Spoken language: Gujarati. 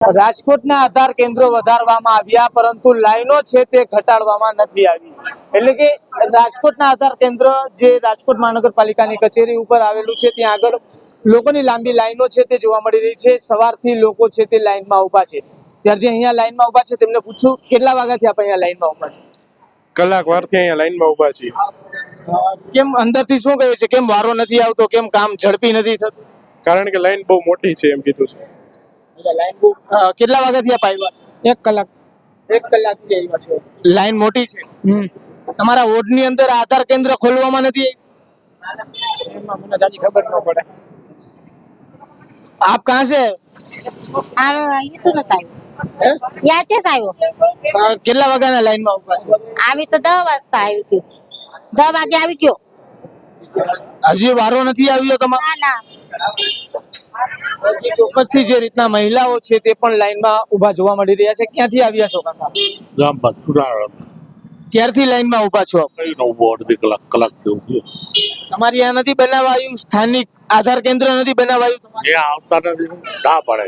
રાજકોટના આધાર કેન્દ્રો વધારવામાં આવ્યા, પરંતુ લાઈનો છે તે ઘટાડવામાં નથી આવી. એટલે કે રાજકોટના આધાર કેન્દ્ર જે રાજકોટ મહાનગરપાલિકાની કચેરી ઉપર આવેલું છે, ત્યાં આગળ લોકોની લાંબી લાઈનો છે તે જોવા મળી રહી છે. સવારથી લોકો છે તે લાઈનમાં ઉભા છે. ત્યારે જે અહીંયા લાઈનમાં ઉભા છે તેમને પૂછ્યું કેટલા વાગ્યાથી આપણે અહીંયા લાઈનમાં ઉભા છે? કલાક વારથી અહીંયા લાઈનમાં ઉભા છીએ. કેમ અંદરથી શું કહે છે, કેમ વારો નથી આવતો, કેમ કામ ઝડપી નથી થતું? કારણ કે લાઈન બહુ મોટી છે એમ કીધું છે. કેટલા વાગ્યાથી આપ આવ્યા છો? 1 કલાક. 1 કલાકથી આવ્યા છો. લાઈન મોટી છે. તમારા વોર્ડની અંદર આધાર કેન્દ્ર ખોલવામાં નથી એમાં મને જાજી ખબર ન પડે. આપ કહાં से? ये तो नता આવ્યો યાચે જ આવ્યો. કેટલા વાગ્યાના લાઈનમાં ઉભા છો? આવી તો 10 વાગતા આવી ગયો. 10 વાગે આવી ગયો. હજી વારો નથી આવ્યો તમારો? ના ચોક્કસથી જે રીતના મહિલાઓ છે તે પણ લાઈનમાં ઉભા જોવા મળી રહ્યા છે. ક્યાંથી આવ્યા છો કાકા? ગામમાં ચુનાળા ક્યારથી લાઈનમાં ઉભા છો? ઉભો અડધી કલાક જેવું થયું. તમારી આ નથી બનાવાયું સ્થાનિક આધાર કેન્દ્ર નથી બનાવાયું તમારે? એ આવતા નથી ના પડે.